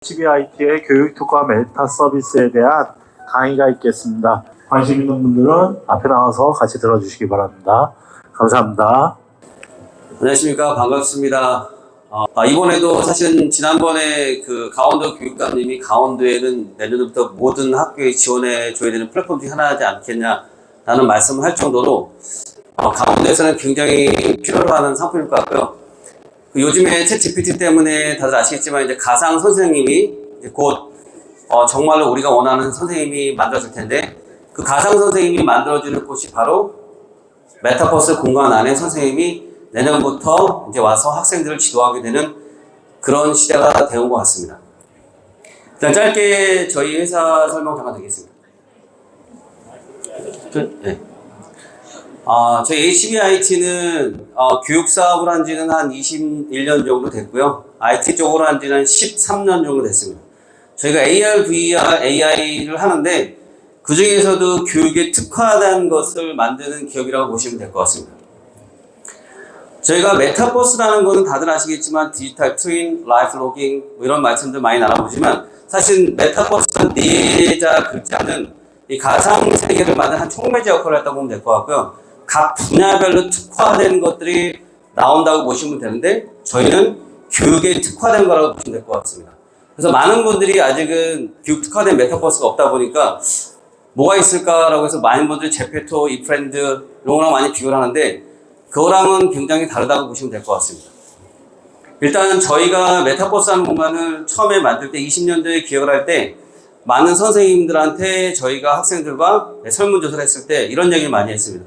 HBIT의 교육 특화 메타 서비스에 대한 강의가 있겠습니다. 관심 있는 분들은 앞에 나와서 같이 들어주시기 바랍니다. 감사합니다. 안녕하십니까. 반갑습니다. 이번에도 사실은 지난번에 그 강원도 교육감님이 강원도에는 내년부터 모든 학교에 지원해 줘야 되는 플랫폼 중에 하나지 않겠냐라는 말씀을 할 정도로 강원도에서는 굉장히 필요로 하는 상품일 것 같고요. 요즘에 챗 GPT 때문에 다들 아시겠지만 이제 가상 선생님이 이제 곧 정말로 우리가 원하는 선생님이 만들어질 텐데, 그 가상 선생님이 만들어지는 곳이 바로 메타버스 공간 안에 선생님이 내년부터 이제 와서 학생들을 지도하게 되는 그런 시대가 되온 것 같습니다. 일단 짧게 저희 회사 설명 잠깐 드리겠습니다. 네. 저희 HBIT는 교육 사업을 한 지는 한 21년 정도 됐고요. IT 쪽으로 한 지는 13년 정도 됐습니다. 저희가 AR, VR, AI를 하는데 그 중에서도 교육에 특화된 것을 만드는 기업이라고 보시면 될 것 같습니다. 저희가 메타버스라는 거는 다들 아시겠지만 디지털 트윈, 라이프 로깅 이런 말씀들 많이 나눠보지만, 사실 메타버스는 네자 글자는 이 가상 세계를 만드는 한 촉매제 역할을 했다고 보면 될 것 같고요. 각 분야별로 특화된 것들이 나온다고 보시면 되는데, 저희는 교육에 특화된 거라고 보시면 될 것 같습니다. 그래서 많은 분들이 아직은 교육 특화된 메타버스가 없다 보니까 뭐가 있을까라고 해서 많은 분들이 제페토, 이프렌드 이런 거랑 많이 비교를 하는데, 그거랑은 굉장히 다르다고 보시면 될 것 같습니다. 일단 저희가 메타버스 하는 공간을 처음에 만들 때 20년도에 기획을 할 때 많은 선생님들한테 저희가 학생들과 설문조사를 했을 때 이런 얘기를 많이 했습니다.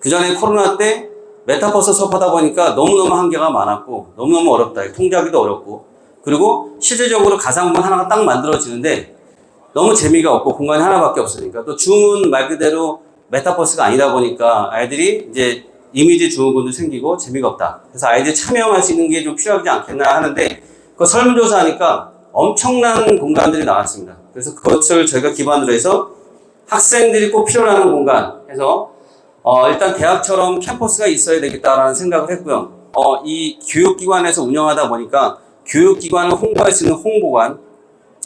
그 전에 코로나 때 메타버스 수업하다 보니까 너무너무 한계가 많았고 너무너무 어렵다. 통제하기도 어렵고, 그리고 실질적으로 가상공간 하나가 딱 만들어지는데 너무 재미가 없고 공간이 하나밖에 없으니까, 또 줌은 말 그대로 메타버스가 아니다 보니까 아이들이 이제 이미지 증후군도 생기고 재미가 없다. 그래서 아이들이 참여할 수 있는 게 좀 필요하지 않겠나 하는데, 그 설문조사하니까 엄청난 공간들이 나왔습니다. 그래서 그것을 저희가 기반으로 해서 학생들이 꼭 필요로 하는 공간 해서 일단 대학처럼 캠퍼스가 있어야 되겠다라는 생각을 했고요. 이 교육기관에서 운영하다 보니까 교육기관을 홍보할 수 있는 홍보관,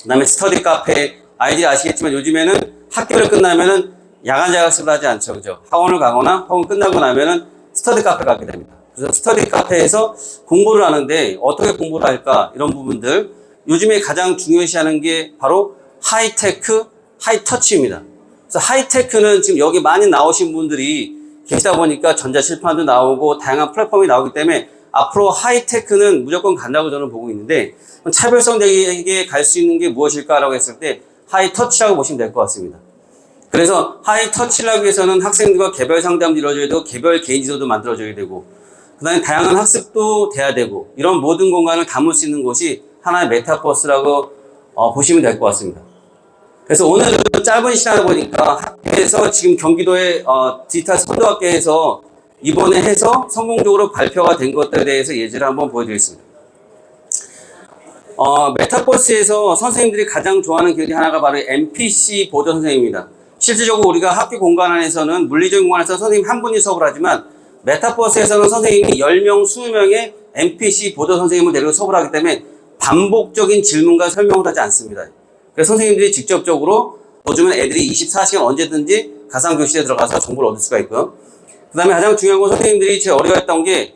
그 다음에 스터디 카페, 아이들이 아시겠지만 요즘에는 학교를 끝나면은 야간 자격습을 하지 않죠. 그죠? 학원을 가거나 학원 끝나고 나면은 스터디 카페 가게 됩니다. 그래서 스터디 카페에서 공부를 하는데 어떻게 공부를 할까? 이런 부분들. 요즘에 가장 중요시하는 게 바로 하이테크, 하이터치입니다. 그래서 하이테크는 지금 여기 많이 나오신 분들이 계시다 보니까 전자칠판도 나오고 다양한 플랫폼이 나오기 때문에 앞으로 하이테크는 무조건 간다고 저는 보고 있는데, 차별성되게 갈 수 있는 게 무엇일까라고 했을 때 하이터치라고 보시면 될 것 같습니다. 그래서 하이터치를 하기 위해서는 학생들과 개별 상담도 이루어져야 되고 개별 개인 지도도 만들어져야 되고, 그 다음에 다양한 학습도 돼야 되고, 이런 모든 공간을 담을 수 있는 곳이 하나의 메타버스라고 보시면 될 것 같습니다. 그래서 오늘은 짧은 시간을 보니까 학교에서 지금 경기도의 디지털 선도학교에서 이번에 해서 성공적으로 발표가 된 것들에 대해서 예제를 한번 보여드리겠습니다. 메타버스에서 선생님들이 가장 좋아하는 기술이 하나가 바로 NPC 보조 선생님입니다. 실질적으로 우리가 학교 공간 안에서는 물리적인 공간에서 선생님 한 분이 수업을 하지만, 메타버스에서는 선생님이 10명, 20명의 NPC 보조 선생님을 데리고 수업을 하기 때문에 반복적인 질문과 설명을 하지 않습니다. 그래서 선생님들이 직접적으로 요즘은 애들이 24시간 언제든지 가상교실에 들어가서 정보를 얻을 수가 있고요. 그 다음에 가장 중요한 건 선생님들이 제일 어려워했던 게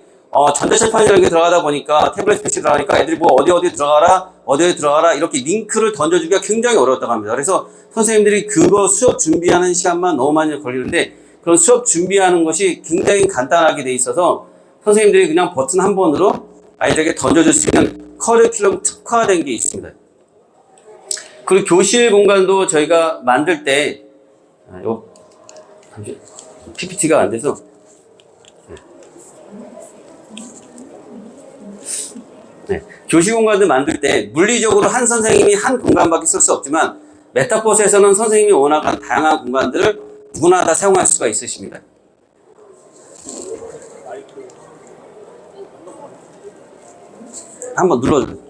전자칠판이라는 게 들어가다 보니까, 태블릿 PC 들어가니까 애들이 뭐 어디 들어가라 이렇게 링크를 던져주기가 굉장히 어려웠다고 합니다. 그래서 선생님들이 그거 수업 준비하는 시간만 너무 많이 걸리는데, 그런 수업 준비하는 것이 굉장히 간단하게 돼 있어서 선생님들이 그냥 버튼 한 번으로 아이들에게 던져줄 수 있는 커리큘럼 특화된 게 있습니다. 그리고 교실 공간도 저희가 만들 때 PPT가 안 돼서 교실 공간도 만들 때 물리적으로 한 선생님이 한 공간밖에 쓸 수 없지만, 메타버스에서는 선생님이 원하는 다양한 공간들을 누구나 다 사용할 수가 있으십니다. 한번 눌러주세요.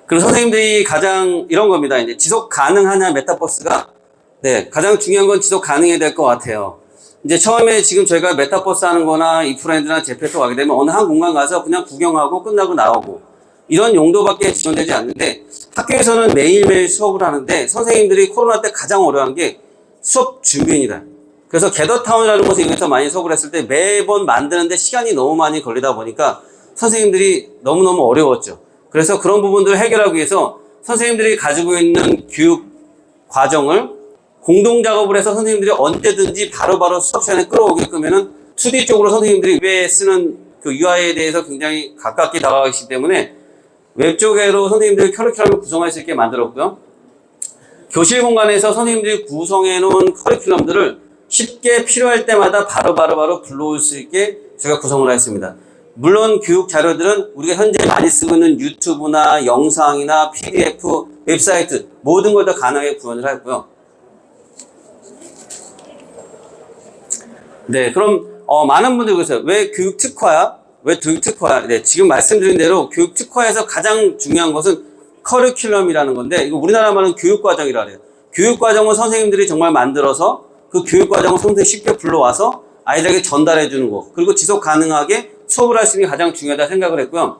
그리고 선생님들이 가장 이런 겁니다. 이제 지속 가능하냐 메타버스가, 가장 중요한 건 지속 가능해야 될 것 같아요. 이제 처음에 지금 저희가 메타버스 하는 거나 이프렌드나 제페토 가게 되면 어느 한 공간 가서 그냥 구경하고 끝나고 나오고, 이런 용도밖에 지원되지 않는데 학교에서는 매일매일 수업을 하는데 선생님들이 코로나 때 가장 어려운 게 수업 준비입니다. 그래서 게더타운이라는 곳에 여기서 많이 수업을 했을 때 매번 만드는데 시간이 너무 많이 걸리다 보니까 선생님들이 너무너무 어려웠죠. 그래서 그런 부분들을 해결하기 위해서 선생님들이 가지고 있는 교육 과정을 공동 작업을 해서 선생님들이 언제든지 바로바로 수업 시간에 끌어오게끔 하면 2D 쪽으로 선생님들이 웹에 쓰는 그 UI에 대해서 굉장히 가깝게 다가가기 때문에 웹 쪽으로 선생님들이 커리큘럼을 구성할 수 있게 만들었고요. 교실 공간에서 선생님들이 구성해 놓은 커리큘럼들을 쉽게 필요할 때마다 바로 불러올 수 있게 제가 구성을 했습니다. 물론 교육 자료들은 우리가 현재 많이 쓰고 있는 유튜브나 영상이나 PDF, 웹사이트 모든 걸 다 가능하게 구현을 했고요. 네, 그럼 많은 분들이 그러세요. 왜 교육 특화야? 왜 교육 특화야? 네, 지금 말씀드린 대로 교육 특화에서 가장 중요한 것은 커리큘럼이라는 건데 이거 우리나라 말은 교육과정이라 그래요. 교육과정은 선생님들이 정말 만들어서 그 교육과정을 선생님들이 쉽게 불러와서 아이들에게 전달해 주는 거 그리고 지속 가능하게 수업을 할 수 있는 게 가장 중요하다 생각을 했고요.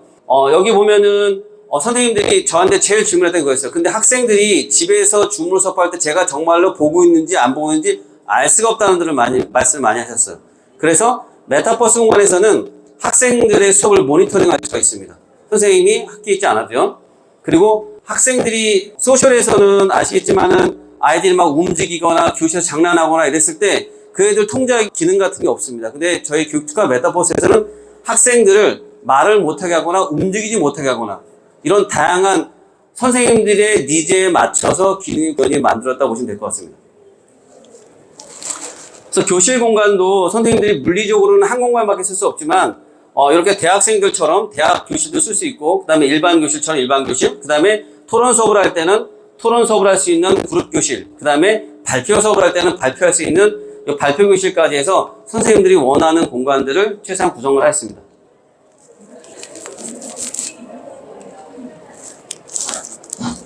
여기 보면은 선생님들이 저한테 제일 질문했던 게 그거였어요. 근데 학생들이 집에서 줌으로 수업할 때 제가 정말로 보고 있는지 안 보고 있는지 알 수가 없다는 분들을 말씀을 많이 하셨어요. 그래서 메타버스 공간에서는 학생들의 수업을 모니터링할 수가 있습니다. 선생님이 학교에 있지 않아도요. 그리고 학생들이 소셜에서는 아시겠지만은 아이들이 막 움직이거나 교실에서 장난하거나 이랬을 때 그 애들 통제하기 기능 같은 게 없습니다. 근데 저희 교육특화 메타버스에서는 학생들을 말을 못하게 하거나 움직이지 못하게 하거나 이런 다양한 선생님들의 니즈에 맞춰서 기능을 만들었다고 보시면 될 것 같습니다. 그래서 교실 공간도 선생님들이 물리적으로는 한 공간밖에 쓸 수 없지만 이렇게 대학생들처럼 대학 교실도 쓸 수 있고 그 다음에 일반 교실처럼 일반 교실 그 다음에 토론 수업을 할 때는 토론 수업을 할 수 있는 그룹 교실 그 다음에 발표 수업을 할 때는 발표할 수 있는 발표 교실까지 해서 선생님들이 원하는 공간들을 최대한 구성을 했습니다.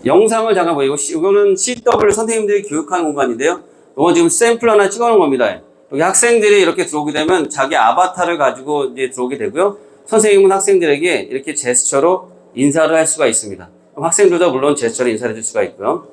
영상을 잠깐 보이고 이거는 CW 선생님들이 교육하는 공간인데요. 이건 지금 샘플 하나 찍어놓은 겁니다. 여기 학생들이 이렇게 들어오게 되면 자기 아바타를 가지고 이제 들어오게 되고요. 선생님은 학생들에게 이렇게 제스처로 인사를 할 수가 있습니다. 그럼 학생들도 물론 제스처로 인사를 해줄 수가 있고요.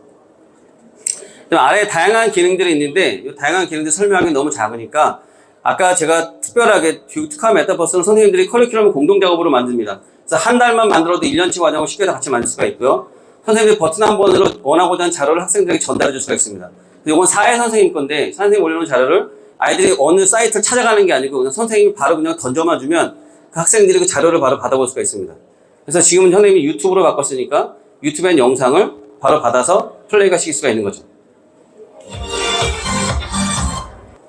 아래에 다양한 기능들이 있는데 이 다양한 기능들 설명하기 너무 작으니까 아까 제가 특별하게 교육특화 메타버스는 선생님들이 커리큘럼을 공동 작업으로 만듭니다. 그래서 한 달만 만들어도 1년치 과정을 쉽게 같이 만들 수가 있고요. 선생님들이 버튼 한 번으로 원하고자 하는 자료를 학생들에게 전달해 줄 수가 있습니다. 이건 사회 선생님 건데 선생님이 올려놓은 자료를 아이들이 어느 사이트를 찾아가는 게 아니고 그냥 선생님이 바로 그냥 던져만 주면 그 학생들이 그 자료를 바로 받아볼 수가 있습니다. 그래서 지금은 선생님이 유튜브로 바꿨으니까 유튜브엔 영상을 바로 받아서 플레이가 시킬 수가 있는 거죠.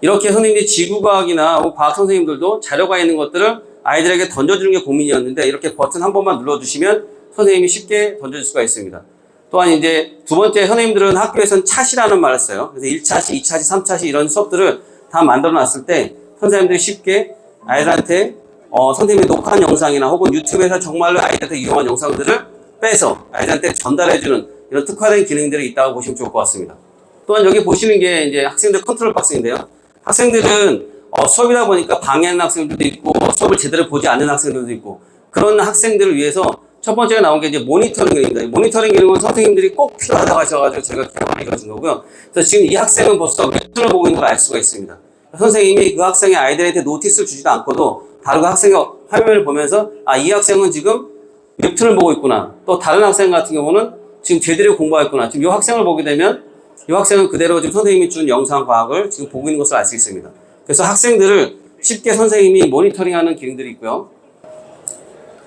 이렇게 선생님들이 지구과학이나 과학 선생님들도 자료가 있는 것들을 아이들에게 던져주는 게 고민이었는데 이렇게 버튼 한 번만 눌러주시면 선생님이 쉽게 던져줄 수가 있습니다. 또한 이제 두 번째 선생님들은 학교에서는 찻이라는 말을 써요. 그래서 1찻이, 2찻이, 3찻이 이런 수업들을 다 만들어 놨을 때 선생님들이 쉽게 아이들한테 선생님이 녹화한 영상이나 혹은 유튜브에서 정말로 아이들한테 이용한 영상들을 빼서 아이들한테 전달해주는 이런 특화된 기능들이 있다고 보시면 좋을 것 같습니다. 또한 여기 보시는 게 이제 학생들 컨트롤 박스인데요. 학생들은 수업이다 보니까 방해하는 학생들도 있고 수업을 제대로 보지 않는 학생들도 있고 그런 학생들을 위해서 첫 번째가 나온 게 이제 모니터링 기능입니다. 모니터링 기능은 선생님들이 꼭 필요하다고 하셔가지고 제가 개발해 가진 거고요. 그래서 지금 이 학생은 벌써 웹툰을 보고 있는 걸 알 수가 있습니다. 선생님이 그 학생의 아이들한테 노티스를 주지도 않고도 바로 그 학생의 화면을 보면서 이 학생은 지금 웹툰을 보고 있구나. 또 다른 학생 같은 경우는 지금 제대로 공부했구나. 지금 이 학생을 보게 되면 이 학생은 그대로 지금 선생님이 준 영상 과학을 지금 보고 있는 것을 알 수 있습니다. 그래서 학생들을 쉽게 선생님이 모니터링하는 기능들이 있고요.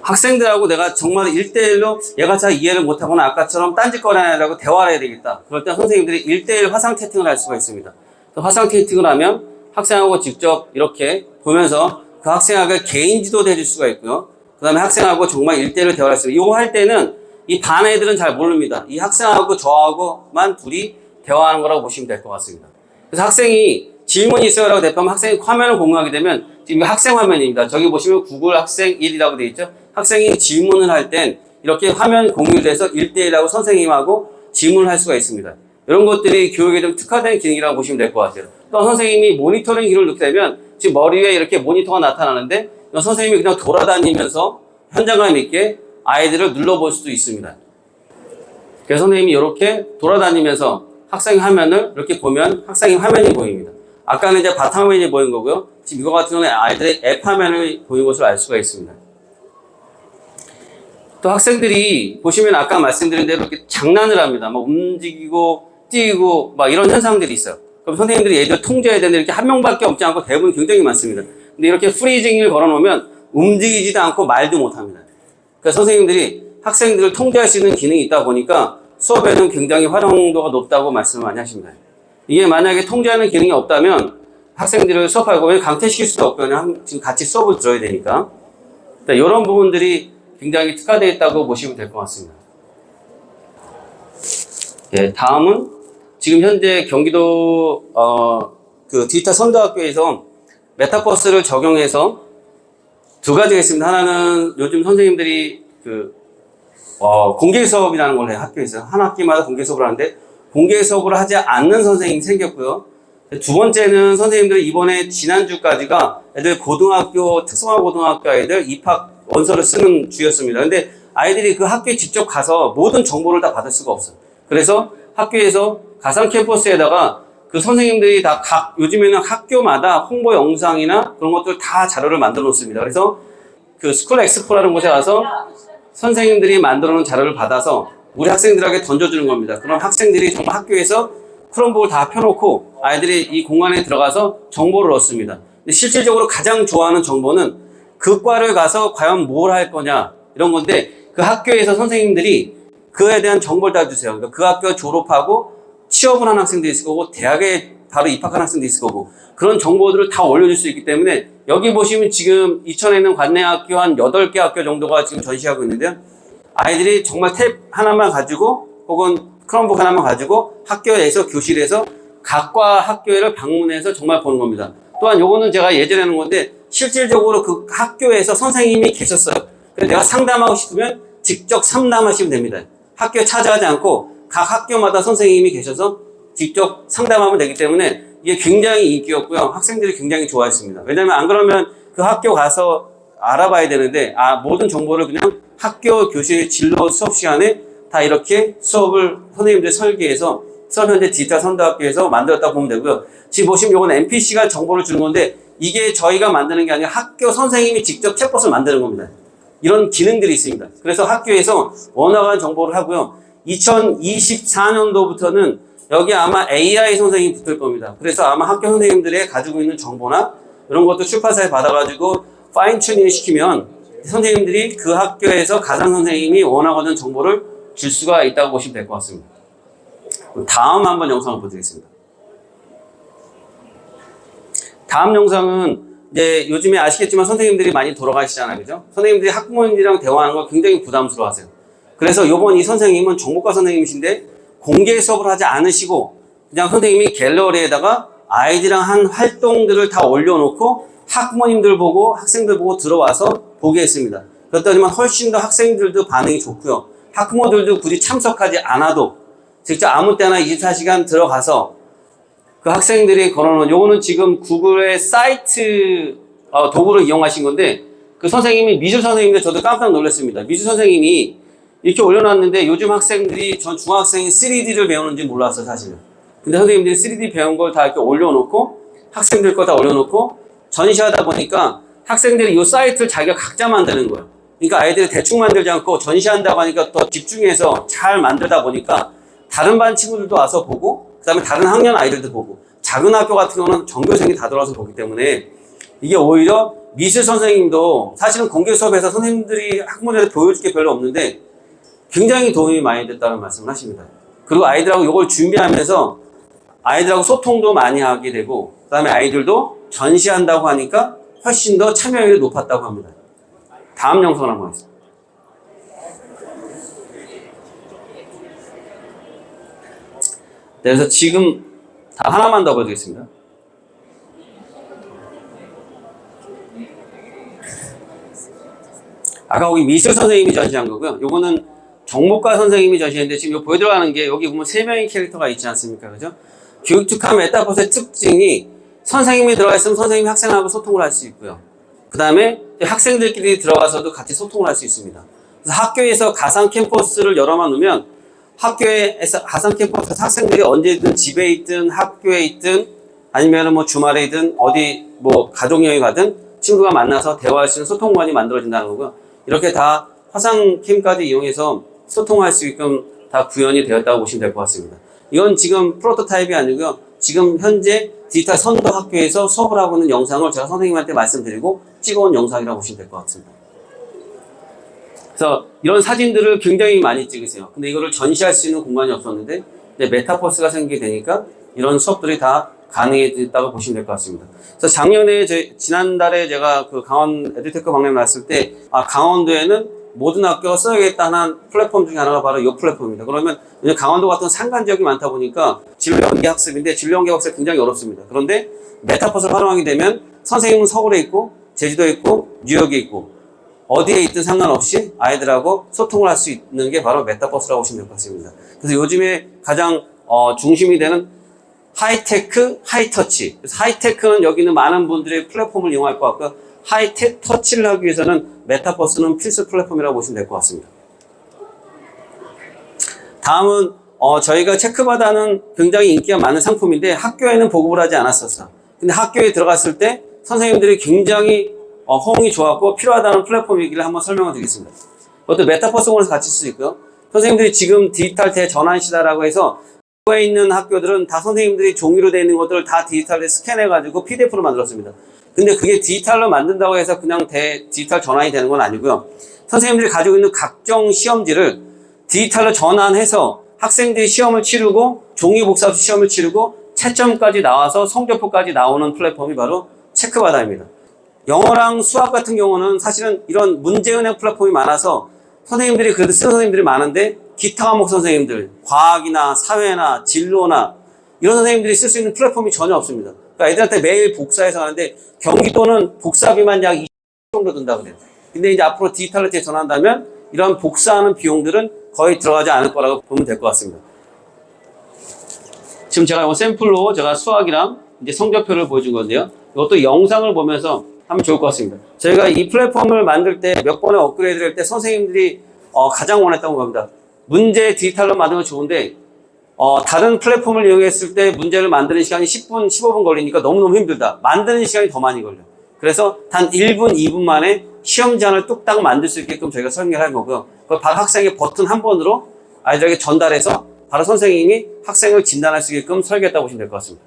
학생들하고 내가 정말 1대1로 얘가 잘 이해를 못하거나 아까처럼 딴짓거리하라고 대화를 해야 되겠다. 그럴 때 선생님들이 1대1 화상 채팅을 할 수가 있습니다. 화상 채팅을 하면 학생하고 직접 이렇게 보면서 그 학생하고 개인 지도도 해줄 수가 있고요. 그 다음에 학생하고 정말 1대1로 대화를 할 수 있어요. 이거 할 때는 이 반 애들은 잘 모릅니다. 이 학생하고 저하고만 둘이 대화하는 거라고 보시면 될 것 같습니다. 그래서 학생이 질문이 있어요라고 대표하면 학생이 화면을 공유하게 되면 지금 학생 화면입니다. 저기 보시면 구글 학생 1이라고 되어 있죠. 학생이 질문을 할 땐 이렇게 화면 공유돼서 1대1하고 선생님하고 질문을 할 수가 있습니다. 이런 것들이 교육에 좀 특화된 기능이라고 보시면 될 것 같아요. 또 선생님이 모니터링 기능을 넣게 되면 지금 머리 위에 이렇게 모니터가 나타나는데 선생님이 그냥 돌아다니면서 현장감 있게 아이들을 눌러볼 수도 있습니다. 그래서 선생님이 이렇게 돌아다니면서 학생 화면을 이렇게 보면 학생의 화면이 보입니다. 아까는 이제 바탕화면이 보인 거고요. 지금 이거 같은 경우는 아이들의 앱 화면을 보인 것을 알 수가 있습니다. 또 학생들이 보시면 아까 말씀드린 대로 이렇게 장난을 합니다. 막 움직이고 뛰고 막 이런 현상들이 있어요. 그럼 선생님들이 얘들 통제해야 되는데 이렇게 한 명밖에 없지 않고 대부분 굉장히 많습니다. 근데 이렇게 프리징을 걸어놓으면 움직이지도 않고 말도 못합니다. 그래서 선생님들이 학생들을 통제할 수 있는 기능이 있다 보니까 수업에는 굉장히 활용도가 높다고 말씀을 많이 하십니다. 이게 만약에 통제하는 기능이 없다면 학생들을 수업하고 강퇴시킬 수도 없고 그냥 지금 같이 수업을 들어야 되니까 이런 부분들이 굉장히 특화되어 있다고 보시면 될 것 같습니다. 예, 다음은 지금 현재 경기도 그 디지털 선도학교에서 메타버스를 적용해서 두 가지가 있습니다. 하나는 요즘 선생님들이 공개 수업이라는 걸 해요. 학교에서 한 학기마다 공개 수업을 하는데 공개 수업을 하지 않는 선생님이 생겼고요. 두 번째는 선생님들이 이번에 지난주까지가 애들 고등학교 특성화 고등학교 아이들 입학 원서를 쓰는 주였습니다. 근데 아이들이 그 학교에 직접 가서 모든 정보를 다 받을 수가 없어요. 그래서 학교에서 가상 캠퍼스에다가 그 선생님들이 다 요즘에는 학교마다 홍보 영상이나 그런 것들 다 자료를 만들어 놓습니다. 그래서 그 스쿨 엑스포라는 곳에 가서 선생님들이 만들어 놓은 자료를 받아서 우리 학생들에게 던져주는 겁니다. 그럼 학생들이 정말 학교에서 크롬북을 다 펴놓고 아이들이 이 공간에 들어가서 정보를 얻습니다. 근데 실질적으로 가장 좋아하는 정보는 그 과를 가서 과연 뭘 할 거냐 이런 건데 그 학교에서 선생님들이 그에 대한 정보를 다 주세요. 그러니까 그 학교 졸업하고 취업을 한 학생도 있을 거고 대학에 바로 입학한 학생도 있을 거고 그런 정보들을 다 올려줄 수 있기 때문에 여기 보시면 지금 이천에 있는 관내학교 한 8개 학교 정도가 지금 전시하고 있는데요. 아이들이 정말 탭 하나만 가지고 혹은 크롬북 하나만 가지고 학교에서 교실에서 각과 학교를 방문해서 정말 보는 겁니다. 또한 요거는 제가 예전에 하는 건데 실질적으로 그 학교에서 선생님이 계셨어요. 그래서 내가 상담하고 싶으면 직접 상담하시면 됩니다. 학교에 찾아가지 않고 각 학교마다 선생님이 계셔서 직접 상담하면 되기 때문에 이게 굉장히 인기였고요. 학생들이 굉장히 좋아했습니다. 왜냐면 안 그러면 그 학교 가서 알아봐야 되는데 모든 정보를 그냥 학교 교실 진로 수업 시간에 다 이렇게 수업을 선생님들 설계해서 수업 현재 디지털 선도학교에서 만들었다고 보면 되고요. 지금 보시면 이건 NPC가 정보를 주는 건데 이게 저희가 만드는 게 아니라 학교 선생님이 직접 챗봇을 만드는 겁니다. 이런 기능들이 있습니다. 그래서 학교에서 원활한 정보를 하고요. 2024년도부터는 여기 아마 AI 선생님이 붙을 겁니다. 그래서 아마 학교 선생님들의 가지고 있는 정보나 이런 것도 출판사에 받아가지고 파인 튜닝 시키면 선생님들이 그 학교에서 가상 선생님이 원하고는 정보를 줄 수가 있다고 보시면 될 것 같습니다. 다음 한번 영상을 보여드리겠습니다. 다음 영상은 이제 요즘에 아시겠지만 선생님들이 많이 돌아가시잖아요. 그죠? 선생님들이 학부모님들이랑 대화하는 걸 굉장히 부담스러워 하세요. 그래서 요번 이 선생님은 정보과 선생님이신데 공개 수업을 하지 않으시고 그냥 선생님이 갤러리에다가 아이들이랑 한 활동들을 다 올려놓고 학부모님들 보고 학생들 보고 들어와서 보게 했습니다. 그렇더니만 훨씬 더 학생들도 반응이 좋고요. 학부모들도 굳이 참석하지 않아도 직접 아무 때나 24시간 들어가서 그 학생들이 걸어놓은 요거는 지금 구글의 사이트 도구를 이용하신 건데 그 선생님이 미술 선생님인데 저도 깜짝 놀랐습니다. 미술 선생님이 이렇게 올려놨는데 요즘 학생들이 전 중학생이 3D를 배우는지 몰랐어요 사실은. 근데 선생님들이 3D 배운 걸 다 이렇게 올려놓고 학생들 거 다 올려놓고 전시하다 보니까 학생들이 이 사이트를 자기가 각자 만드는 거예요. 그러니까 아이들이 대충 만들지 않고 전시한다고 하니까 더 집중해서 잘 만들다 보니까 다른 반 친구들도 와서 보고 그 다음에 다른 학년 아이들도 보고 작은 학교 같은 경우는 전교생이 다 들어와서 보기 때문에 이게 오히려 미술 선생님도 사실은 공개 수업에서 선생님들이 학부모들한테 보여줄 게 별로 없는데 굉장히 도움이 많이 됐다는 말씀을 하십니다. 그리고 아이들하고 이걸 준비하면서 아이들하고 소통도 많이 하게 되고 그 다음에 아이들도 전시한다고 하니까 훨씬 더 참여율이 높았다고 합니다. 다음 영상을 한번 하겠습니다. 네, 그래서 지금 다 하나만 더 보여드리겠습니다. 아까 거기 미술 선생님이 전시한 거고요. 요거는 정보과 선생님이 전시했는데 지금 요 보여들어가는 게 여기 보면 3명의 캐릭터가 있지 않습니까? 그죠? 교육특화 메타버스의 특징이 선생님이 들어가 있으면 선생님이 학생하고 소통을 할 수 있고요. 그 다음에 학생들끼리 들어가서도 같이 소통을 할 수 있습니다. 그래서 학교에서 가상 캠퍼스를 여러만 놓으면 학교에서 가상 캠퍼스 학생들이 언제든 집에 있든 학교에 있든 아니면 뭐 주말에든 어디 뭐 가족여행 가든 친구가 만나서 대화할 수 있는 소통관이 만들어진다는 거고요. 이렇게 다 화상캠까지 이용해서 소통할 수 있게끔 다 구현이 되었다고 보시면 될 것 같습니다. 이건 지금 프로토타입이 아니고요. 지금 현재 디지털 선도 학교에서 수업을 하고 있는 영상을 제가 선생님한테 말씀드리고 찍어온 영상이라고 보시면 될 것 같습니다. 그래서 이런 사진들을 굉장히 많이 찍으세요. 근데 이거를 전시할 수 있는 공간이 없었는데 이제 메타버스가 생기게 되니까 이런 수업들이 다 가능해졌다고 보시면 될 것 같습니다. 그래서 작년에 지난달에 제가 그 강원 에듀테크 방문 갔을 때 강원도에는 모든 학교가 써야겠다는 플랫폼 중에 하나가 바로 이 플랫폼입니다. 그러면 강원도 같은 산간 지역이 많다 보니까 진로 연계 학습인데 진로 연계 학습이 굉장히 어렵습니다. 그런데 메타버스를 활용하게 되면 선생님은 서울에 있고 제주도에 있고 뉴욕에 있고 어디에 있든 상관없이 아이들하고 소통을 할 수 있는 게 바로 메타버스라고 보시면 될 것 같습니다. 그래서 요즘에 가장 중심이 되는 하이테크, 하이터치. 그래서 하이테크는 여기 있는 많은 분들의 플랫폼을 이용할 것 같고요. 하이테크 터치를 하기 위해서는 메타버스는 필수 플랫폼이라고 보시면 될 것 같습니다. 다음은 저희가 체크받아는 굉장히 인기가 많은 상품인데 학교에는 보급을 하지 않았었어요. 근데 학교에 들어갔을 때 선생님들이 굉장히 호응이 좋았고 필요하다는 플랫폼이기를 한번 설명을 드리겠습니다. 그것도 메타버스공에서 같이 쓸 수 있고요. 선생님들이 지금 디지털 대전환 시대라고 해서 학교에 있는 학교들은 다 선생님들이 종이로 되어 있는 것들을 다 디지털에 스캔해가지고 PDF로 만들었습니다. 근데 그게 디지털로 만든다고 해서 그냥 디지털 전환이 되는 건 아니고요. 선생님들이 가지고 있는 각종 시험지를 디지털로 전환해서 학생들이 시험을 치르고 종이 복사 없이 시험을 치르고 채점까지 나와서 성적표까지 나오는 플랫폼이 바로 체크바다입니다. 영어랑 수학 같은 경우는 사실은 이런 문제은행 플랫폼이 많아서 선생님들이 그래도 쓰는 선생님들이 많은데 기타 과목 선생님들, 과학이나 사회나 진로나 이런 선생님들이 쓸 수 있는 플랫폼이 전혀 없습니다. 그러니까 애들한테 매일 복사해서 하는데 경기도는 복사비만 약 20 정도 든다고 그래요. 근데 이제 앞으로 디지털로 전환한다면 이런 복사하는 비용들은 거의 들어가지 않을 거라고 보면 될 것 같습니다. 지금 제가 이거 샘플로 제가 수학이랑 이제 성적표를 보여준 건데요. 이것도 영상을 보면서 하면 좋을 것 같습니다. 저희가 이 플랫폼을 만들 때 몇 번의 업그레이드를 할 때 선생님들이 가장 원했던 겁니다. 문제 디지털로 만들면 좋은데 다른 플랫폼을 이용했을 때 문제를 만드는 시간이 10분, 15분 걸리니까 너무너무 힘들다. 만드는 시간이 더 많이 걸려. 그래서 단 1분, 2분 만에 시험 제안을 뚝딱 만들 수 있게끔 저희가 설계를 할 거고요. 그걸 바로 학생의 버튼 한 번으로 아이들에게 전달해서 바로 선생님이 학생을 진단할 수 있게끔 설계했다고 보시면 될 것 같습니다.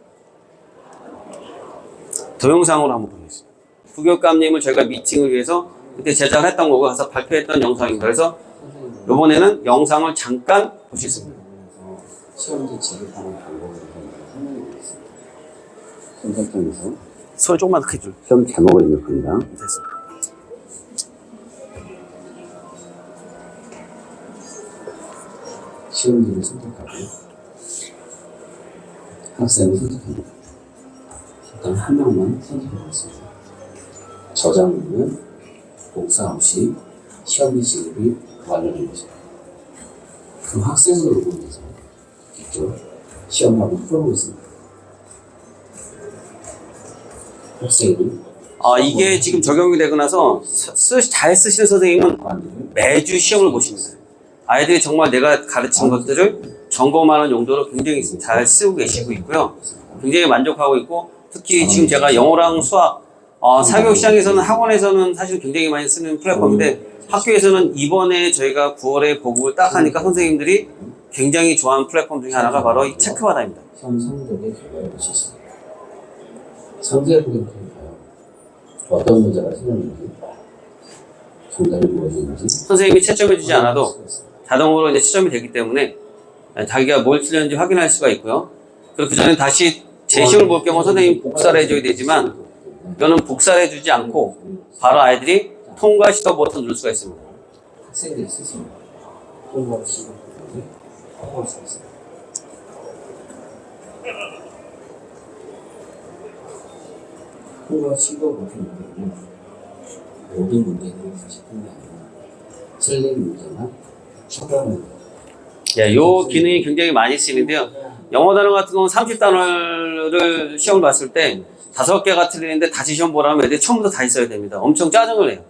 동영상으로 한번 보겠습니다. 부교육감님을 저희가 미팅을 위해서 그때 제작을 했던 거고 가서 발표했던 영상입니다. 그래서 이번에는 영상을 잠깐 보시겠습니다. 시험지 지급하는 방법을 설명해 드리겠습니다. 선택점에서 소리 조금만 크게 줄. 시험 제목을 입력합니다. 됐습니다. 시험지를 선택하고 학생을 선택합니다. 일단 한 명만 선택하겠습니다. 저장은 복사 없이 시험지 지급이 완료된 것입니다. 그 학생을 보면서 직접 시험을 한번 풀어보겠습니다. 학생이 이게 지금 적용이 되고 나서 잘 쓰시는 선생님은 매주 시험을 보십니다. 아이들이 정말 내가 가르친 것들을 점검하는 용도로 굉장히 잘 쓰고 계시고 있고요. 굉장히 만족하고 있고 특히 지금 제가 영어랑 수학 사교육 시장에서는 학원에서는 사실 굉장히 많이 쓰는 플랫폼인데 학교에서는 이번에 저희가 9월에 보급을 딱 하니까 선생님들이 굉장히 좋아하는 플랫폼 중에 하나가 바로 이 체크바다입니다. 시험 성적의 결과를 볼 수 있습니다. 성적을 보게 될까요? 어떤 문제가 틀렸는지, 정답이 무엇인지 선생님이 채점해주지 않아도 자동으로 이제 채점이 되기 때문에 자기가 뭘 틀렸는지 확인할 수가 있고요. 그리고 그 전에 다시 재시험을 볼 경우 선생님이 복사를 해줘야 되지만 이거는 복사를 해주지 않고 바로 아이들이 통과 시도 버튼 누를 수가 있습니다. 학생들이 스스로 통과 시도 버튼을 확보할 수 있습니다. 통과 시도 버튼을 누르면 모든 문제들이 사실 뿐만 아니라 틀린 문제만 추가하는 요 기능이 굉장히 많이 쓰이는데요. 영어 단어 같은 경우는 30단어를 시험을 봤을 때 5개가 틀리는데 다시 시험 보라면 애들이 처음부터 다시 써야 됩니다. 엄청 짜증을 내요.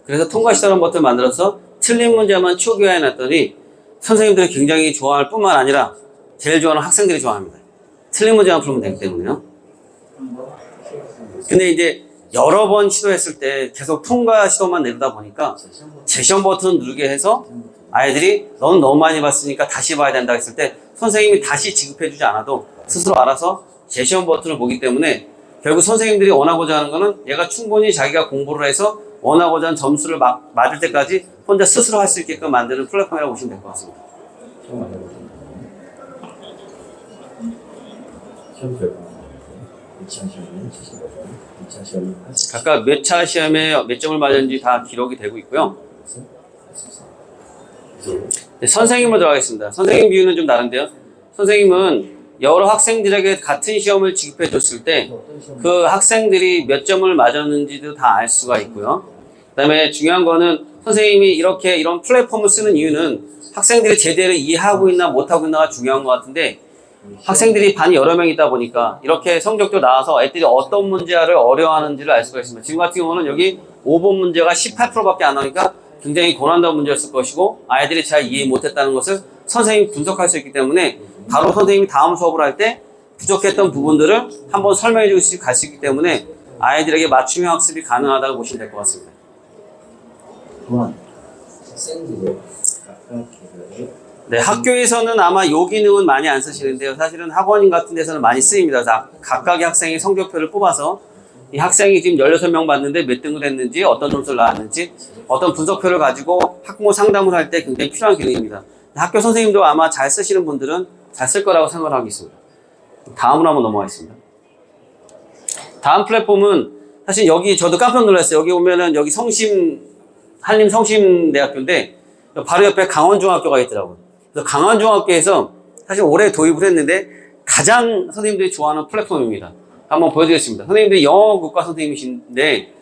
그래서 통과 시도라는 버튼을 만들어서 틀린 문제만 초기화해 놨더니 선생님들이 굉장히 좋아할 뿐만 아니라 제일 좋아하는 학생들이 좋아합니다. 틀린 문제만 풀면 되기 때문에요. 근데 이제 여러 번 시도했을 때 계속 통과 시도만 내다 보니까 재시험 버튼을 누르게 해서 아이들이 너는 너무 많이 봤으니까 다시 봐야 된다 했을 때 선생님이 다시 지급해 주지 않아도 스스로 알아서 재시험 버튼을 보기 때문에 결국 선생님들이 원하고자 하는 거는 얘가 충분히 자기가 공부를 해서 원하고자 하는 점수를 맞을 때까지 혼자 스스로 할 수 있게끔 만드는 플랫폼이라고 보시면 될 것 같습니다. 시험 결과 2차 시험은 70%, 2차 시험은 80%. 각각 몇 차 시험에 몇 점을 맞았는지 다 기록이 되고 있고요. 네, 선생님으로 들어가겠습니다. 선생님 비유는 좀 다른데요. 선생님은 여러 학생들에게 같은 시험을 지급해 줬을 때 그 학생들이 몇 점을 맞았는지도 다 알 수가 있고요. 그 다음에 중요한 거는 선생님이 이렇게 이런 플랫폼을 쓰는 이유는 학생들이 제대로 이해하고 있나 못하고 있나가 중요한 것 같은데 학생들이 반이 여러 명 있다 보니까 이렇게 성적도 나와서 애들이 어떤 문제를 어려워하는지를 알 수가 있습니다. 지금 같은 경우는 여기 5번 문제가 18%밖에 안 나오니까 굉장히 고난도한 문제였을 것이고 아이들이 잘 이해 못했다는 것을 선생님이 분석할 수 있기 때문에 바로 선생님이 다음 수업을 할 때 부족했던 부분들을 한번 설명해 줄 수 갈 수 있기 때문에 아이들에게 맞춤형 학습이 가능하다고 보시면 될 것 같습니다. 또한 학생들의 각각 개별의 네, 학교에서는 아마 요 기능은 많이 안 쓰시는데요. 사실은 학원인 같은 데서는 많이 쓰입니다. 각각의 학생이 성적표를 뽑아서 이 학생이 지금 16명 봤는데 몇 등을 했는지, 어떤 점수를 나왔는지, 어떤 분석표를 가지고 학부모 상담을 할 때 굉장히 필요한 기능입니다. 학교 선생님도 아마 잘 쓰시는 분들은 잘 쓸 거라고 생각을 하고 있습니다. 다음으로 한번 넘어가겠습니다. 다음 플랫폼은 사실 여기 저도 깜짝 놀랐어요. 여기 오면은 여기 한림 성심대학교인데 바로 옆에 강원중학교가 있더라고요. 그래서 강원중학교에서 사실 올해 도입을 했는데 가장 선생님들이 좋아하는 플랫폼입니다. 한번 보여드리겠습니다. 선생님들이 영어 교과 선생님이신데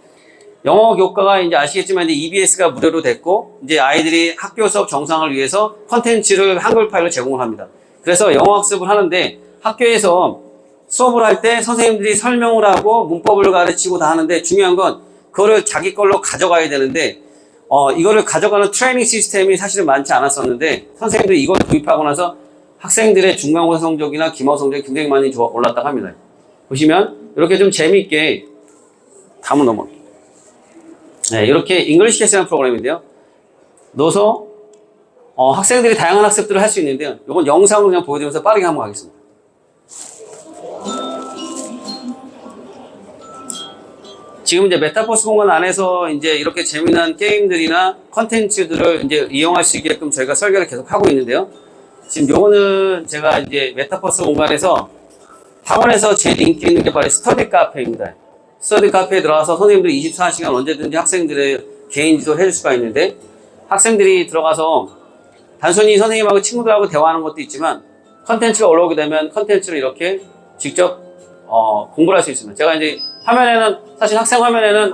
영어 교과가 이제 아시겠지만 이제 EBS가 무료로 됐고 이제 아이들이 학교 수업 정상을 위해서 컨텐츠를 한글 파일로 제공을 합니다. 그래서 영어 학습을 하는데 학교에서 수업을 할 때 선생님들이 설명을 하고 문법을 가르치고 다 하는데 중요한 건 그거를 자기 걸로 가져가야 되는데 이거를 가져가는 트레이닝 시스템이 사실은 많지 않았었는데 선생님들이 이걸 도입하고 나서 학생들의 중간고사 성적이나 기말고사 성적이 굉장히 많이 올랐다고 합니다. 보시면 이렇게 좀 재미있게 다음은 넘어. 네, 이렇게 잉글리시 캐스라는 프로그램인데요. 넣어서 학생들이 다양한 학습들을 할 수 있는데요. 이건 영상으로 그냥 보여드리면서 빠르게 한번 가겠습니다. 지금 이제 메타버스 공간 안에서 이제 이렇게 재미난 게임들이나 컨텐츠들을 이제 이용할 수 있게끔 저희가 설계를 계속 하고 있는데요. 지금 요거는 제가 이제 메타버스 공간에서 학원에서 제일 인기 있는 게 바로 스터디 카페입니다. 스터디 카페에 들어가서 선생님들이 24시간 언제든지 학생들의 개인 지도를 해줄 수가 있는데 학생들이 들어가서 단순히 선생님하고 친구들하고 대화하는 것도 있지만 컨텐츠가 올라오게 되면 컨텐츠를 이렇게 직접 공부를 할 수 있습니다. 제가 이제 화면에는 사실 학생 화면에는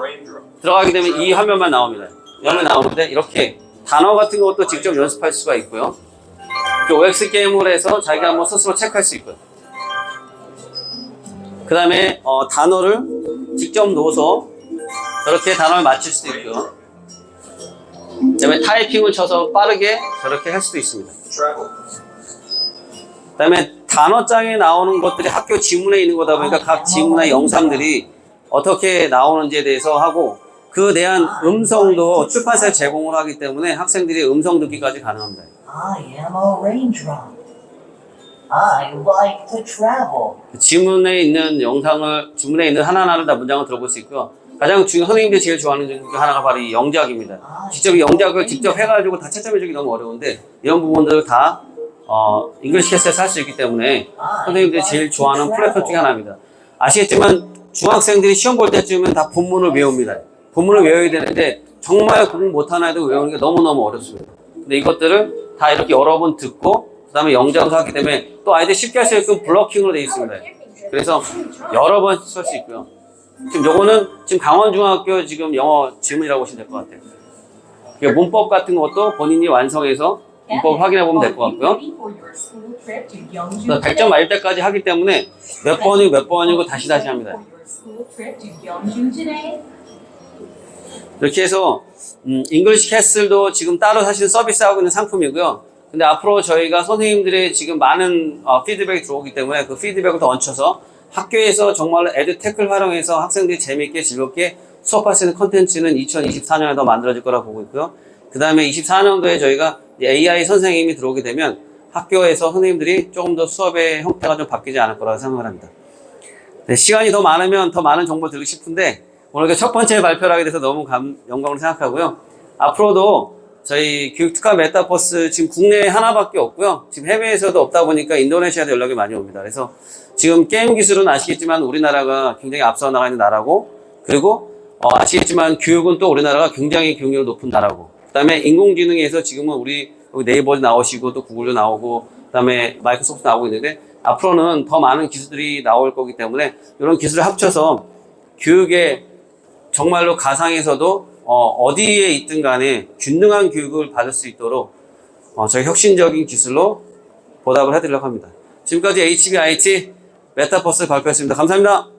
들어가게 되면 이 화면만 나옵니다. 화면 나오는데 이렇게 단어 같은 것도 직접 연습할 수가 있고요. OX 게임을 해서 자기가 한번 스스로 체크할 수 있고요. 그 다음에 단어를 직접 넣어서 저렇게 단어를 맞출 수도 있고요. 그 다음에 타이핑을 쳐서 빠르게 저렇게 할 수도 있습니다. 그 다음에 단어장에 나오는 것들이 학교 지문에 있는 거다 보니까 각 지문의 영상들이 어떻게 나오는지에 대해서 하고 그에 대한 음성도 출판사에 제공을 하기 때문에 학생들이 음성 듣기까지 가능합니다. I am a raindrop. I like to travel. 지문에 있는 영상을, 지문에 있는 하나하나를 다 문장을 들어볼 수 있고요. 가장 중요한 선생님들이 제일 좋아하는 중 하나가 바로 이 영작입니다. 직접 이 영작을 직접 해가지고 다 채점해주기 너무 어려운데 이런 부분들을 다 잉글리시 캐스에서 할 수 있기 때문에 선생님들이 제일 좋아하는 플랫폼 중에 하나입니다. 아시겠지만 중학생들이 시험 볼 때쯤은 다 본문을 외웁니다. 본문을 외워야 되는데 정말 공부 못하는 아이들 외우는 게 너무너무 어렵습니다. 근데 이것들을 다 이렇게 여러 번 듣고 그 다음에 영작을 하기 때문에 또 아이들 쉽게 할 수 있게끔 블로킹으로 되어 있습니다. 그래서 여러 번 쓸 수 있고요. 지금 요거는 지금 강원중학교 지금 영어 지문이라고 보시면 될 것 같아요. 문법 같은 것도 본인이 완성해서 문법 확인해 보면 될 것 같고요. 100점 맞을 때까지 하기 때문에 몇 번이고 다시 합니다. 이렇게 해서 잉글리시 캐슬도 지금 따로 사실 서비스하고 있는 상품이고요. 근데 앞으로 저희가 선생님들의 지금 많은 피드백이 들어오기 때문에 그 피드백을 더 얹혀서 학교에서 정말로 에듀테크를 활용해서 학생들이 재미있게 즐겁게 수업할 수 있는 컨텐츠는 2024년에 더 만들어질 거라고 보고 있고요. 그 다음에 24년도에 저희가 AI 선생님이 들어오게 되면 학교에서 선생님들이 조금 더 수업의 형태가 좀 바뀌지 않을 거라고 생각을 합니다. 네, 시간이 더 많으면 더 많은 정보를 드리고 싶은데 오늘 첫 번째 발표를 하게 돼서 너무 영광을 생각하고요. 앞으로도 저희 교육특화 메타버스 지금 국내에 하나밖에 없고요. 지금 해외에서도 없다 보니까 인도네시아도 연락이 많이 옵니다. 그래서 지금 게임 기술은 아시겠지만 우리나라가 굉장히 앞서 나가 있는 나라고, 그리고 아시겠지만 교육은 또 우리나라가 굉장히 교육률이 높은 나라고, 그 다음에 인공지능에서 지금은 우리 네이버도 나오시고 또 구글도 나오고 그 다음에 마이크로소프트 나오고 있는데 앞으로는 더 많은 기술들이 나올 거기 때문에 이런 기술을 합쳐서 교육에 정말로 가상에서도 어디에 있든 간에 균등한 교육을 받을 수 있도록 저희 혁신적인 기술로 보답을 해드리려고 합니다. 지금까지 HBIT 메타버스 발표했습니다. 감사합니다.